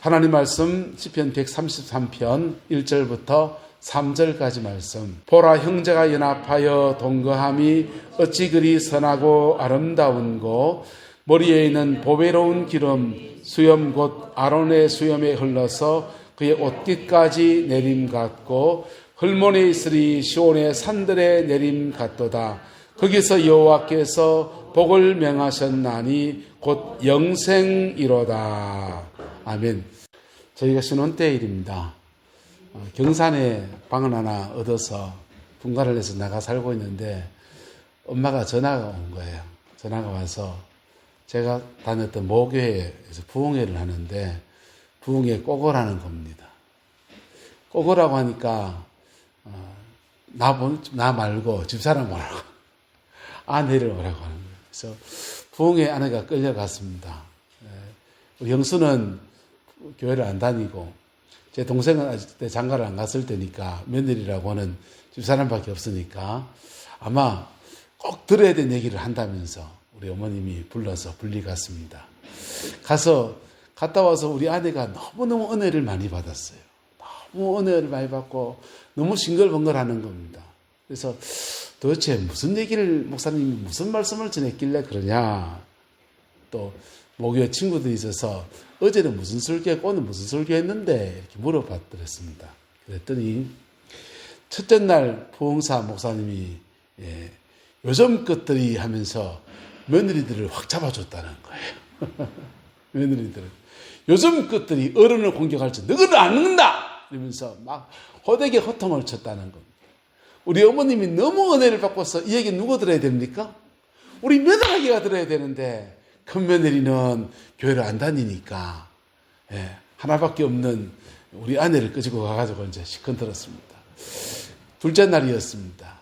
하나님 말씀 시편 133편 1절부터 3절까지 말씀. 보라, 형제가 연합하여 동거함이 어찌 그리 선하고 아름다운고. 머리에 있는 보배로운 기름 수염 곧 아론의 수염에 흘러서 그의 옷깃까지 내림 같고, 헐몬에 있으리 시온의 산들의 내림 같도다. 거기서 여호와께서 복을 명하셨나니 곧 영생이로다. 아멘. 저희가 신혼 때 일입니다. 경산에 방을 하나 얻어서 분가를 해서 나가 살고 있는데 엄마가 전화가 온 거예요. 전화가 와서 제가 다녔던 모교회에서 부흥회를 하는데 부흥회 꼬거라는 겁니다. 꼬거라고 하니까 나 말고 집사람 오라고, 아내를 오라고 하는 거예요. 그래서 부흥회 아내가 끌려갔습니다. 우리 형수는 교회를 안 다니고 제 동생은 아직 그때 장가를 안 갔을 때니까 며느리라고 하는 집사람밖에 없으니까 아마 꼭 들어야 되는 얘기를 한다면서 우리 어머님이 불러서 분리 갔습니다. 갔다 와서 우리 아내가 너무너무 은혜를 많이 받았어요. 너무 은혜를 많이 받고 너무 싱글벙글하는 겁니다. 그래서 도대체 무슨 얘기를, 목사님이 무슨 말씀을 전했길래 그러냐. 또 목요일 친구들이 있어서 어제는 무슨 설교했고 오늘 무슨 설교했는데 이렇게 물어봤더랬습니다. 그랬더니 첫째 날 부흥사 목사님이 요즘 것들이 하면서 며느리들을 확 잡아줬다는 거예요. 며느리들을. 요즘 것들이 어른을 공격할 때 너희는 안 읽는다! 이러면서 막 호되게 호통을 쳤다는 겁니다. 우리 어머님이 너무 은혜를 받고서 이 얘기 누가 들어야 됩니까? 우리 며느리가 들어야 되는데 큰 며느리는 교회를 안 다니니까 하나밖에 없는 우리 아내를 끄집고 가가지고 이제 시큰들었습니다. 둘째 날이었습니다.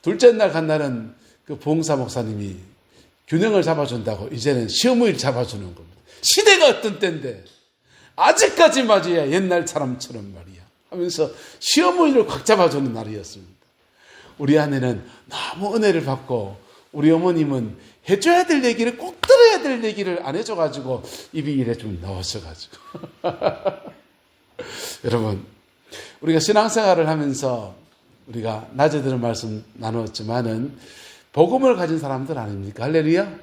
둘째 날 간 날은 그 부흥사 목사님이 균형을 잡아준다고 이제는 시어머니를 잡아주는 겁니다. 시대가 어떤 때인데 아직까지 맞아야 옛날 사람처럼 말이야 하면서 시어머니를 확 잡아주는 날이었습니다. 우리 아내는 너무 은혜를 받고 우리 어머님은 해줘야 될 얘기를 꼭 들어야 될 얘기를 안 해줘가지고 입이 이래 좀 넣었어가지고 여러분, 우리가 신앙생활을 하면서 우리가 낮에 들은 말씀 나누었지만은 복음을 가진 사람들 아닙니까? 할렐루야.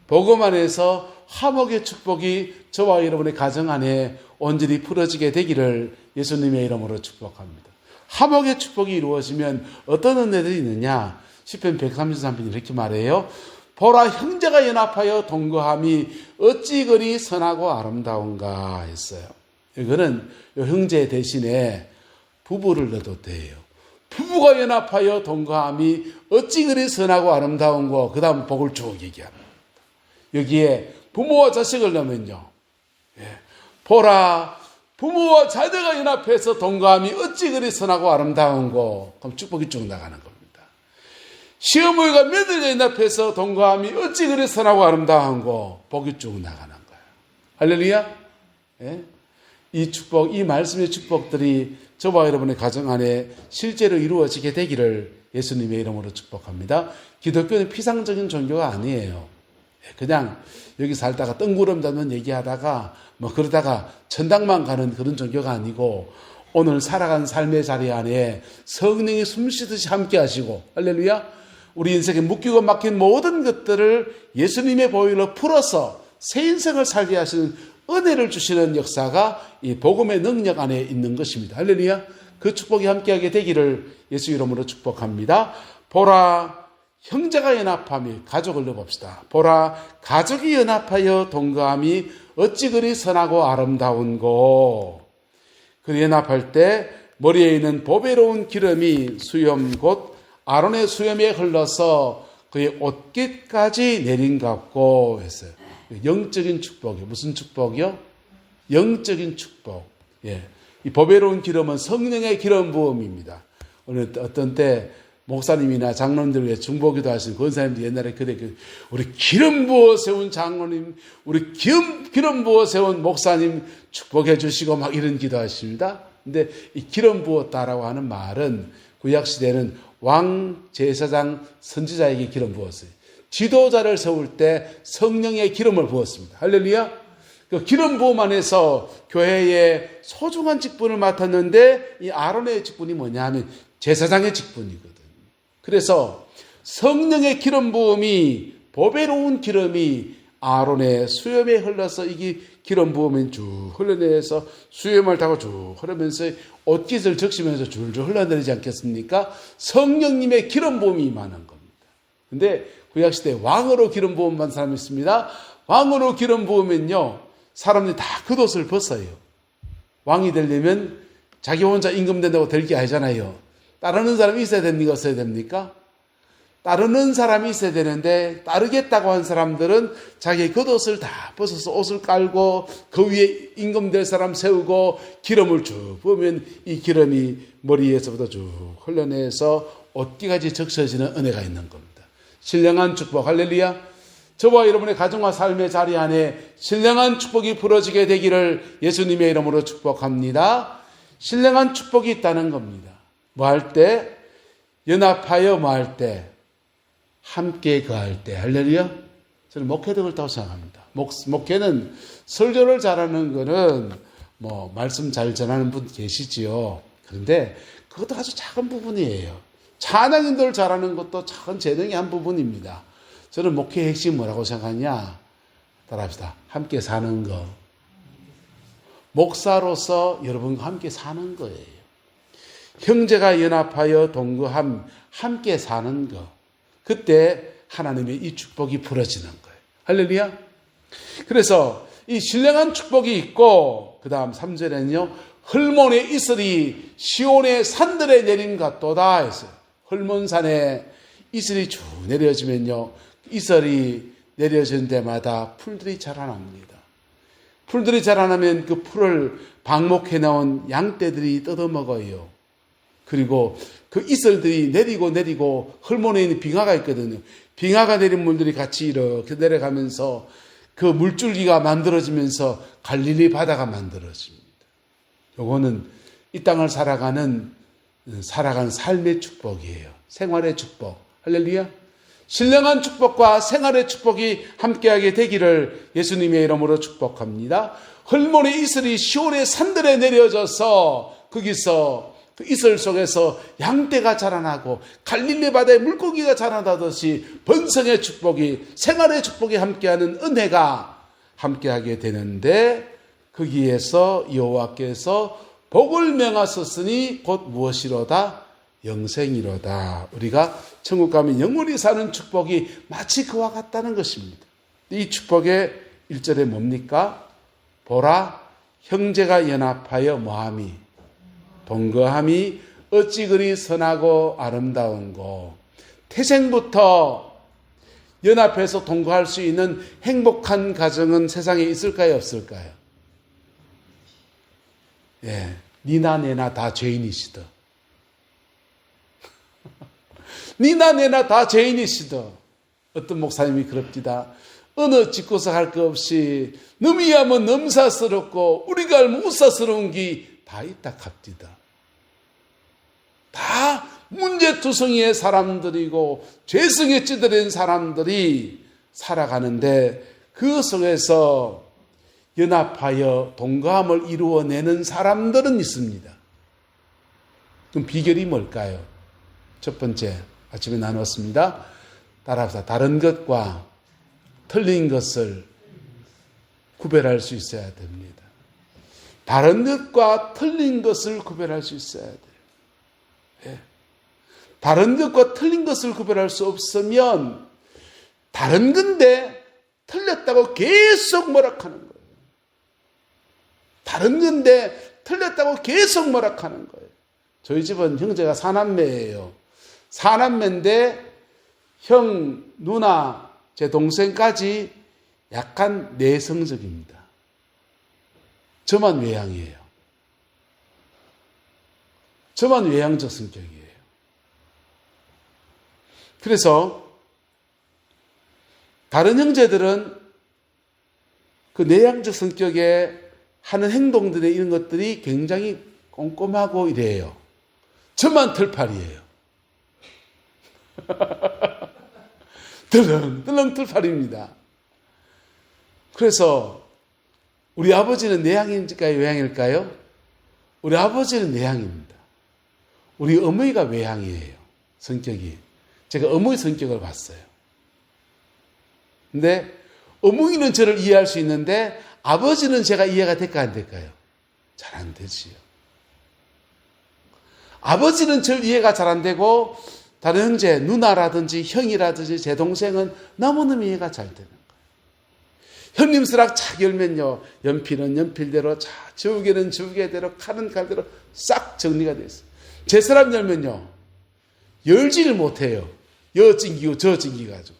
복음 안에서 화목의 축복이 저와 여러분의 가정 안에 온전히 풀어지게 되기를 예수님의 이름으로 축복합니다. 화목의 축복이 이루어지면 어떤 은혜들이 있느냐? 시편 133편 이렇게 말해요. 보라, 형제가 연합하여 동거함이 어찌 그리 선하고 아름다운가 했어요. 이거는 형제 대신에 부부를 넣어도 돼요. 부부가 연합하여 동거함이 어찌 그리 선하고 아름다운고, 그 다음 복을 쭉 얘기합니다. 여기에 부모와 자식을 넣으면요. 보라, 부모와 자녀가 연합해서 동거함이 어찌 그리 선하고 아름다운고, 그럼 축복이 쭉 나가는 겁니다. 시어머니가 며느리가 연합해서 동거함이 어찌 그리 선하고 아름다운고, 복이 쭉 나가는 거예요. 할렐루야. 이 축복, 이 말씀의 축복들이 저와 여러분의 가정 안에 실제로 이루어지게 되기를 예수님의 이름으로 축복합니다. 기독교는 피상적인 종교가 아니에요. 그냥 여기 살다가 뜬구름 잡는 얘기하다가 그러다가 천당만 가는 그런 종교가 아니고, 오늘 살아간 삶의 자리 안에 성령이 숨쉬듯이 함께 하시고, 할렐루야, 우리 인생에 묶이고 막힌 모든 것들을 예수님의 보혈로 풀어서 새 인생을 살게 하시는 은혜를 주시는 역사가 이 복음의 능력 안에 있는 것입니다. 할렐루야. 그 축복이 함께하게 되기를 예수 이름으로 축복합니다. 보라, 형제가 연합함이, 가족을 넣어봅시다. 보라, 가족이 연합하여 동거함이 어찌 그리 선하고 아름다운고. 그 연합할 때 머리에 있는 보배로운 기름이 수염 곧 아론의 수염에 흘러서 그의 옷깃까지 내린 같고 했어요. 영적인 축복이요. 무슨 축복이요? 영적인 축복. 이 보배로운 기름은 성령의 기름 부음입니다. 오늘 어떤 때 목사님이나 장로님들 위해 중보기도 하신 권사님들 옛날에 우리 기름 부어 세운 장로님, 우리 기름 부어 세운 목사님 축복해 주시고 막 이런 기도 하십니다. 근데 이 기름 부었다라고 하는 말은 구약시대는 왕, 제사장, 선지자에게 기름 부었어요. 지도자를 세울 때 성령의 기름을 부었습니다. 할렐루야. 그 기름 부음 안에서 교회의 소중한 직분을 맡았는데 이 아론의 직분이 뭐냐 하면 제사장의 직분이거든요. 그래서 성령의 기름 부음이 보배로운 기름이 아론의 수염에 흘러서 이게 기름 부음이 쭉 흘러내려서 수염을 타고 쭉 흐르면서 옷깃을 적시면서 줄줄 흘러내리지 않겠습니까? 성령님의 기름 부음이 임하는 겁니다. 근데 구약시대에 왕으로 기름 부음 받은 사람이 있습니다. 왕으로 기름 부으면요, 사람들이 다 겉옷을 벗어요. 왕이 되려면 자기 혼자 임금 된다고 될 게 아니잖아요. 따르는 사람이 있어야 됩니까? 없어야 됩니까? 따르는 사람이 있어야 되는데 따르겠다고 한 사람들은 자기 겉옷을 다 벗어서 옷을 깔고 그 위에 임금 될 사람 세우고 기름을 쭉 부으면 이 기름이 머리에서부터 쭉 흘러내서 옷기까지 적셔지는 은혜가 있는 겁니다. 신령한 축복, 할렐루야. 저와 여러분의 가정과 삶의 자리 안에 신령한 축복이 부러지게 되기를 예수님의 이름으로 축복합니다. 신령한 축복이 있다는 겁니다. 뭐 할 때? 연합하여 뭐 할 때? 함께 거할 때. 할렐루야. 저는 목회도 그렇다고 생각합니다. 목회는 설교를 잘하는 거는 뭐 말씀 잘 전하는 분 계시지요. 그런데 그것도 아주 작은 부분이에요. 찬양인들 잘하는 것도 작은 재능의 한 부분입니다. 저는 목회의 핵심이 뭐라고 생각하냐? 따라합시다. 함께 사는 거. 목사로서 여러분과 함께 사는 거예요. 형제가 연합하여 동거함, 함께 사는 거. 그때 하나님의 이 축복이 부러지는 거예요. 할렐루야. 그래서 이 신령한 축복이 있고 그 다음 3절에는요. 헐몬의 이슬이 시온의 산들에 내린 같도다 했어요. 헐몬산에 이슬이 쭉 내려지면요. 이슬이 내려진 데마다 풀들이 자라납니다. 풀들이 자라나면 그 풀을 방목해 나온 양떼들이 뜯어먹어요. 그리고 그 이슬들이 내리고 헐몬에 있는 빙하가 있거든요. 빙하가 내린 물들이 같이 이렇게 내려가면서 그 물줄기가 만들어지면서 갈릴리 바다가 만들어집니다. 요거는 이 땅을 살아가는 삶의 축복이에요. 생활의 축복. 할렐루야. 신령한 축복과 생활의 축복이 함께하게 되기를 예수님의 이름으로 축복합니다. 헐몬의 이슬이 시온의 산들에 내려져서 거기서 그 이슬 속에서 양떼가 자라나고 갈릴리 바다에 물고기가 자라나듯이 번성의 축복이, 생활의 축복이 함께하는 은혜가 함께하게 되는데 거기에서 여호와께서 복을 명하셨으니 곧 무엇이로다? 영생이로다. 우리가 천국 가면 영원히 사는 축복이 마치 그와 같다는 것입니다. 이 축복의 1절에 뭡니까? 보라, 형제가 연합하여 뭐함이? 동거함이 어찌 그리 선하고 아름다운고. 태생부터 연합해서 동거할 수 있는 행복한 가정은 세상에 있을까요? 없을까요? 예, 니나 내나 다 죄인이시다. 니나 내나 다 죄인이시다. 어떤 목사님이 그럽디다. 어느 짓고서 할 것 없이 너미야면 넘사스럽고 우리가 알면 우사스러운 게 다 있다 갑디다. 다 문제투성이의 사람들이고 죄성에 찌들인 사람들이 살아가는데 그 속에서 연합하여 동거함을 이루어내는 사람들은 있습니다. 그럼 비결이 뭘까요? 첫 번째, 아침에 나눴습니다. 따라합시다. 다른 것과 틀린 것을 구별할 수 있어야 됩니다. 다른 것과 틀린 것을 구별할 수 있어야 돼요. 예. 다른 것과 틀린 것을 구별할 수 없으면 다른 건데 틀렸다고 계속 뭐락하는 거예요. 다른 건데 틀렸다고 계속 뭐락하는 거예요. 저희 집은 형제가 4남매예요. 4남매인데 형, 누나, 제 동생까지 약간 내성적입니다. 저만 외향이에요. 저만 외향적 성격이에요. 그래서 다른 형제들은 그 내향적 성격에 하는 행동들의 이런 것들이 굉장히 꼼꼼하고 이래요. 저만 털팔이에요. 들렁들렁 털팔입니다. 그래서 우리 아버지는 내향일까요? 외향일까요? 우리 아버지는 내향입니다. 우리 어머니가 외향이에요. 성격이. 제가 어머니 성격을 봤어요. 근데 어머니는 저를 이해할 수 있는데 아버지는 제가 이해가 될까 안 될까요? 잘 안 되지요. 아버지는 저를 이해가 잘 안 되고 다른 형제, 누나라든지 형이라든지 제 동생은 너무너무 이해가 잘 되는 거예요. 형님 수락 착 열면요. 연필은 연필대로, 지우개는 지우개대로, 칼은 칼대로 싹 정리가 되어 있어요. 제 서랍 열면요. 열지를 못해요. 여 찡기고 저 찡기가지고.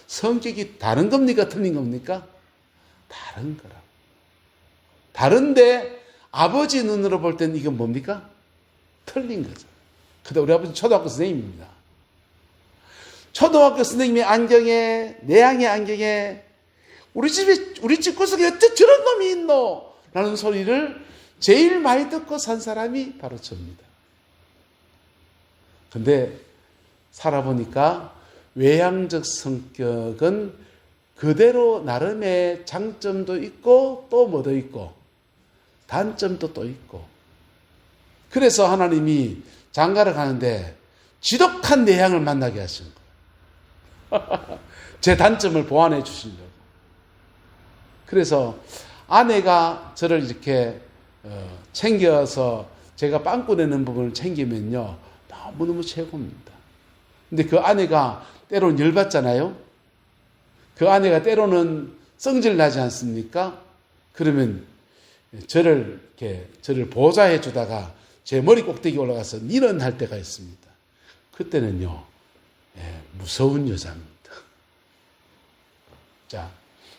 성격이 다른 겁니까? 틀린 겁니까? 다른 거라고. 다른데 아버지 눈으로 볼 때는 이건 뭡니까? 틀린 거죠. 근데 우리 아버지는 초등학교 선생님입니다. 초등학교 선생님의 안경에, 내향의 안경에 우리 집 구석에 어째 저런 놈이 있노? 라는 소리를 제일 많이 듣고 산 사람이 바로 저입니다. 근데 살아보니까 외향적 성격은 그대로 나름의 장점도 있고 또 뭐도 있고 단점도 또 있고 그래서 하나님이 장가를 가는데 지독한 내향을 만나게 하신 거예요. 제 단점을 보완해 주시려고. 그래서 아내가 저를 이렇게 챙겨서 제가 빵꾸 내는 부분을 챙기면요. 너무너무 최고입니다. 근데 그 아내가 때로는 열받잖아요. 그 아내가 때로는 성질 나지 않습니까? 그러면 저를 보좌해 주다가 제 머리 꼭대기 올라가서 니는 할 때가 있습니다. 그때는요, 무서운 여자입니다. 자,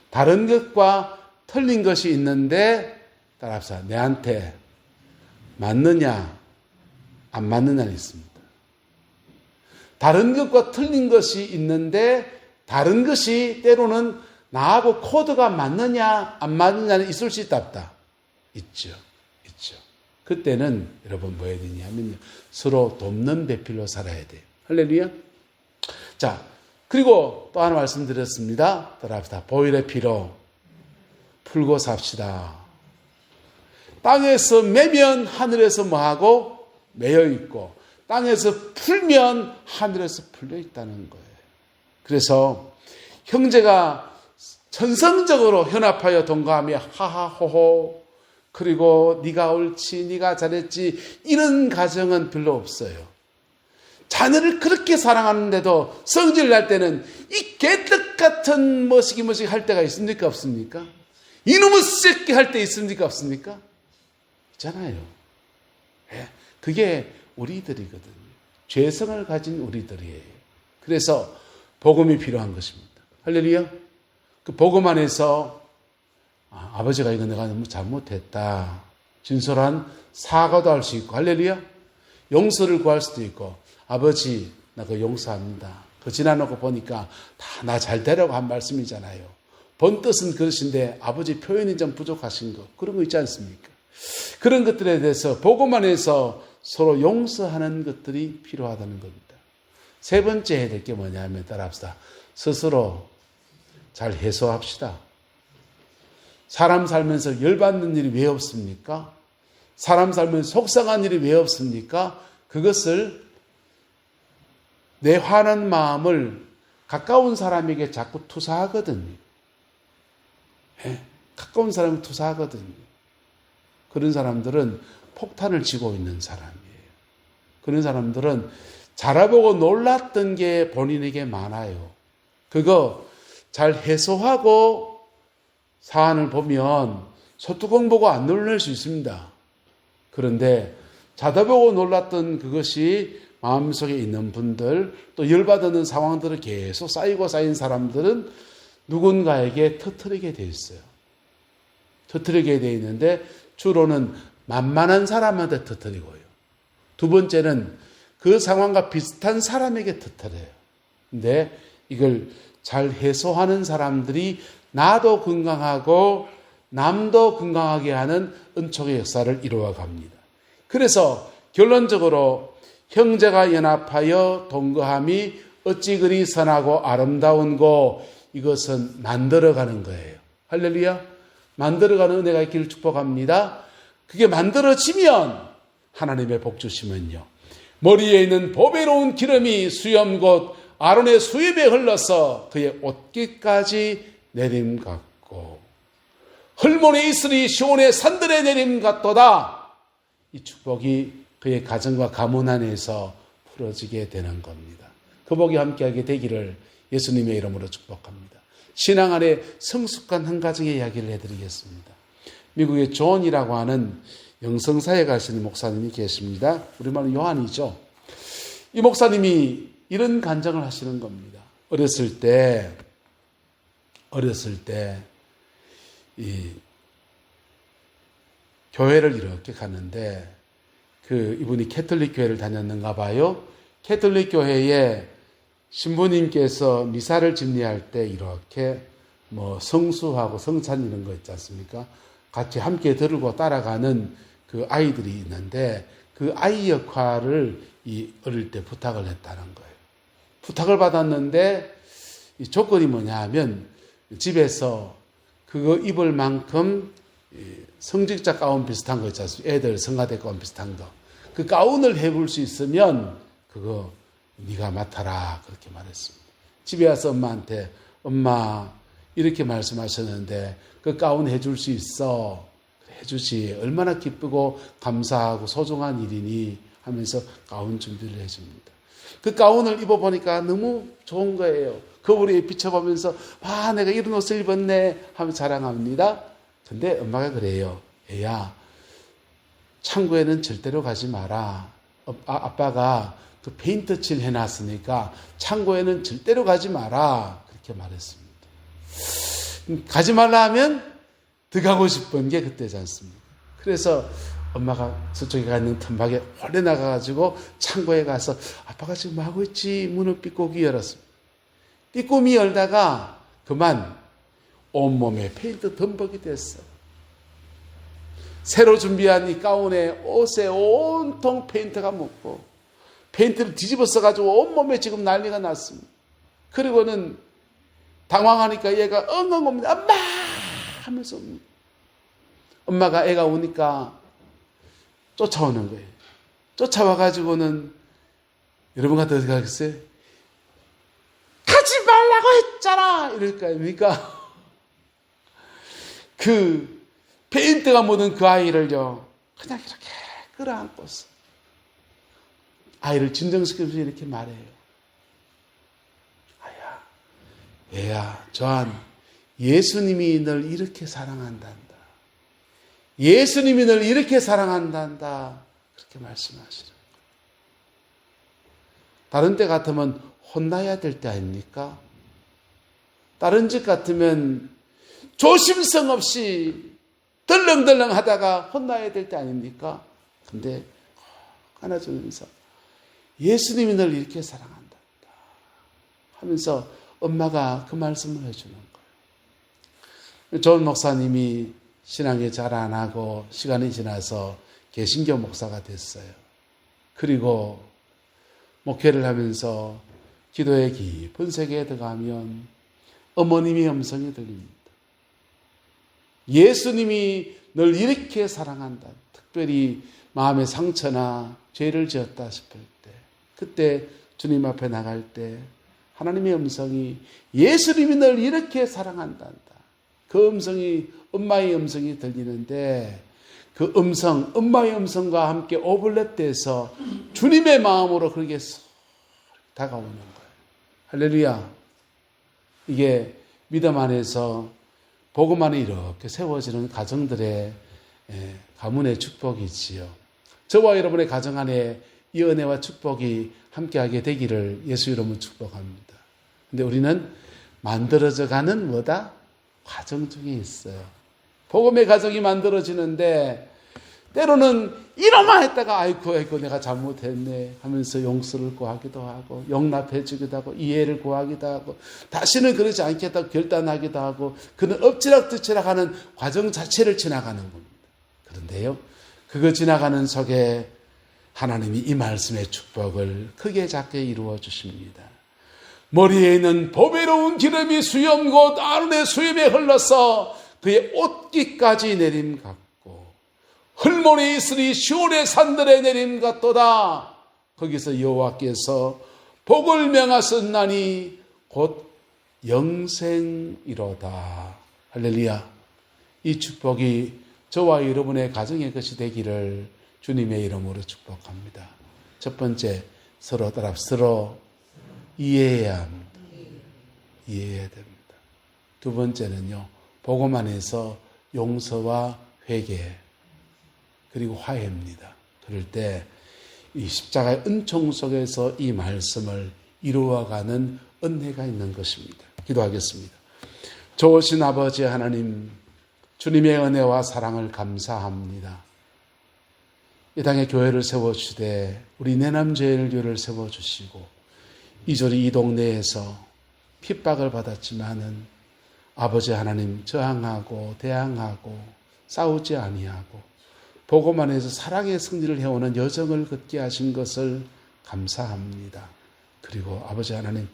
다른 것과 틀린 것이 있는데, 따라합시다. 내한테 맞느냐, 안 맞느냐는 있습니다. 다른 것과 틀린 것이 있는데, 다른 것이 때로는 나하고 코드가 맞느냐, 안 맞느냐는 있을 수 있다, 없다? 있죠. 있죠. 그때는 여러분 뭐 해야 되냐면요. 서로 돕는 배필로 살아야 돼요. 할렐루야. 자, 그리고 또 하나 말씀드렸습니다. 따라합시다. 보혈의 피로 풀고 삽시다. 땅에서 매면 하늘에서 뭐하고? 매여 있고 땅에서 풀면 하늘에서 풀려 있다는 거예요. 그래서 형제가 천성적으로 연합하여 동거하며 하하호호 그리고 네가 옳지 네가 잘했지 이런 가정은 별로 없어요. 자녀를 그렇게 사랑하는데도 성질 날 때는 이 개떡 같은 뭐시기 할 때가 있습니까? 없습니까? 이놈의 새끼 할 때 있습니까? 없습니까? 있잖아요. 그게 우리들이거든요. 죄성을 가진 우리들이에요. 그래서 복음이 필요한 것입니다. 할렐루야. 그 복음 안에서 아버지가 이거 내가 너무 잘못했다. 진솔한 사과도 할 수 있고 할렐루야. 용서를 구할 수도 있고 아버지 나 그거 용서합니다. 그 지나놓고 보니까 다 나 잘 되라고 한 말씀이잖아요. 본 뜻은 그러신데 아버지 표현이 좀 부족하신 거 그런 거 있지 않습니까? 그런 것들에 대해서 복음 안에서 서로 용서하는 것들이 필요하다는 겁니다. 세 번째 해야 될 게 뭐냐면 따라합시다. 스스로 잘 해소합시다. 사람 살면서 열받는 일이 왜 없습니까? 사람 살면서 속상한 일이 왜 없습니까? 그것을 내 화난 마음을 가까운 사람에게 자꾸 투사하거든요. 가까운 사람이 투사하거든요. 그런 사람들은 폭탄을 쥐고 있는 사람이에요. 그런 사람들은 자라보고 놀랐던 게 본인에게 많아요. 그거 잘 해소하고 사안을 보면 소뚜껑 보고 안 놀랄 수 있습니다. 그런데 자다보고 놀랐던 그것이 마음속에 있는 분들 또 열받는 상황들을 계속 쌓이고 쌓인 사람들은 누군가에게 터뜨리게 돼 있어요. 터뜨리게 돼 있는데 주로는 만만한 사람한테 터뜨리고요. 두 번째는 그 상황과 비슷한 사람에게 터뜨려요. 근데 이걸 잘 해소하는 사람들이 나도 건강하고 남도 건강하게 하는 은총의 역사를 이루어 갑니다. 그래서 결론적으로 형제가 연합하여 동거함이 어찌 그리 선하고 아름다운고 이것은 만들어가는 거예요. 할렐루야. 만들어가는 은혜가 있기를 축복합니다. 그게 만들어지면 하나님의 복 주시면요, 머리에 있는 보배로운 기름이 수염 곧 아론의 수입에 흘러서 그의 옷깃까지 내림 같고 헐몬에 있으리 시온의 산들에 내림 같도다. 이 축복이 그의 가정과 가문 안에서 풀어지게 되는 겁니다. 그 복이 함께하게 되기를 예수님의 이름으로 축복합니다. 신앙 안에 성숙한 한 가정의 이야기를 해드리겠습니다. 미국의 존이라고 하는 영성사에 가시는 목사님이 계십니다. 우리말로 요한이죠. 이 목사님이 이런 간증을 하시는 겁니다. 어렸을 때 이 교회를 이렇게 가는데 이분이 캐톨릭 교회를 다녔는가 봐요. 캐톨릭 교회에 신부님께서 미사를 집례할 때 이렇게 성수하고 성찬 이런 거 있지 않습니까? 같이 함께 들고 따라가는 그 아이들이 있는데 그 아이 역할을 어릴 때 부탁을 했다는 거예요. 부탁을 받았는데 이 조건이 뭐냐 하면 집에서 그거 입을 만큼 성직자 가운 비슷한 거 있지 않습니까? 애들 성가대 가운 비슷한 거. 그 가운을 해볼 수 있으면 그거 네가 맡아라 그렇게 말했습니다. 집에 와서 엄마한테 엄마 이렇게 말씀하셨는데 그 가운 해줄 수 있어? 해주지. 얼마나 기쁘고 감사하고 소중한 일이니 하면서 가운 준비를 해줍니다. 그 가운을 입어보니까 너무 좋은 거예요. 거울에 비춰보면서 내가 이런 옷을 입었네 하면서 자랑합니다. 근데 엄마가 그래요. 애야, 창고에는 절대로 가지 마라. 아빠가 그 페인트 칠 해놨으니까 창고에는 절대로 가지 마라. 그렇게 말했습니다. 가지 말라 하면 더 가고 싶은 게 그때지 않습니까? 그래서 엄마가 저쪽에 가는 틈밖에 홀래 나가가지고 창고에 가서 아빠가 지금 뭐 하고 있지? 문을 삐꼬기 열었습니다. 삐꼬미 열다가 그만 온몸에 페인트 덤벅이 됐어. 새로 준비한 이 가운에 옷에 온통 페인트가 묻고 페인트를 뒤집어 써가지고 온몸에 지금 난리가 났습니다. 그리고는 당황하니까 얘가 엉엉 옵니다. 엄마! 하면서 옵니다. 엄마가 애가 오니까 쫓아오는 거예요. 쫓아와가지고는 여러분 같은 어떻게 하겠어요? 가지 말라고 했잖아! 이럴 거 아닙니까? 그 페인트가 묻은 그 아이를요, 그냥 이렇게 끌어안고서 아이를 진정시키면서 이렇게 말해요. 아야, 얘야, 조한, 예수님이 널 이렇게 사랑한단다. 예수님이 널 이렇게 사랑한단다. 그렇게 말씀하시는 거예요. 다른 때 같으면 혼나야 될 때 아닙니까? 다른 집 같으면 조심성 없이 덜렁덜렁 하다가 혼나야 될 때 아닙니까? 근데 안아주면서 예수님이 널 이렇게 사랑한다 하면서 엄마가 그 말씀을 해주는 거예요. 존 목사님이 신앙에 잘 안 하고 시간이 지나서 개신교 목사가 됐어요. 그리고 목회를 하면서 기도의 깊은 세계에 들어가면 어머님의 음성이 들립니다. 예수님이 널 이렇게 사랑한다. 특별히 마음의 상처나 죄를 지었다 싶을 때, 그때 주님 앞에 나갈 때 하나님의 음성이 예수님이 널 이렇게 사랑한단다. 그 음성이 엄마의 음성이 들리는데 그 음성, 엄마의 음성과 함께 오버랩돼서 주님의 마음으로 그렇게 다가오는 거예요. 할렐루야. 이게 믿음 안에서 복음 안에 이렇게 세워지는 가정들의 가문의 축복이지요. 저와 여러분의 가정 안에 이 은혜와 축복이 함께하게 되기를 예수 이름으로 축복합니다. 근데 우리는 만들어져 가는 뭐다? 과정 중에 있어요. 복음의 가정이 만들어지는데 때로는 이놈아 했다가 아이고 내가 잘못했네 하면서 용서를 구하기도 하고 용납해 주기도 하고 이해를 구하기도 하고 다시는 그러지 않겠다고 결단하기도 하고 그는 엎치락뒤치락 하는 과정 자체를 지나가는 겁니다. 그런데요, 그거 지나가는 속에 하나님이 이 말씀의 축복을 크게 작게 이루어 주십니다. 머리에 있는 보배로운 기름이 수염 곧 아론의 수염에 흘러서 그의 옷깃까지 내림 같고 헐모니 있으리 시온의 산들에 내림 같도다. 거기서 여호와께서 복을 명하셨나니 곧 영생이로다. 할렐루야. 이 축복이 저와 여러분의 가정의 것이 되기를 주님의 이름으로 축복합니다. 첫 번째, 서로 이해해야 합니다. 이해해야 됩니다. 두 번째는요, 복음 안에서 용서와 회개 그리고 화해입니다. 그럴 때 이 십자가의 은총 속에서 이 말씀을 이루어가는 은혜가 있는 것입니다. 기도하겠습니다. 좋으신 아버지 하나님, 주님의 은혜와 사랑을 감사합니다. 이 땅에 교회를 세워주되 우리 내남제일교회를 세워주시고 이조리 이 동네에서 핍박을 받았지만은 아버지 하나님 저항하고 대항하고 싸우지 아니하고 복음 안에서 사랑의 승리를 해오는 여정을 걷게 하신 것을 감사합니다. 그리고 아버지 하나님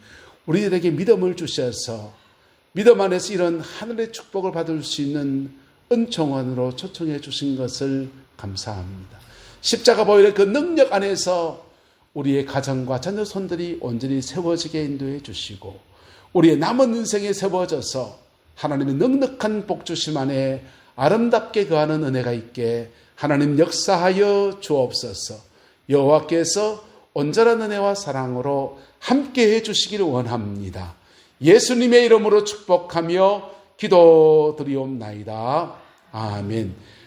우리들에게 믿음을 주셔서 믿음 안에서 이런 하늘의 축복을 받을 수 있는 은총원으로 초청해 주신 것을 감사합니다. 십자가 보혈의 그 능력 안에서 우리의 가정과 자녀 손들이 온전히 세워지게 인도해 주시고 우리의 남은 인생에 세워져서 하나님의 넉넉한 복주심 안에 아름답게 거하는 은혜가 있게 하나님 역사하여 주옵소서. 여호와께서 온전한 은혜와 사랑으로 함께해 주시기를 원합니다. 예수님의 이름으로 축복하며 기도드리옵나이다. 아멘.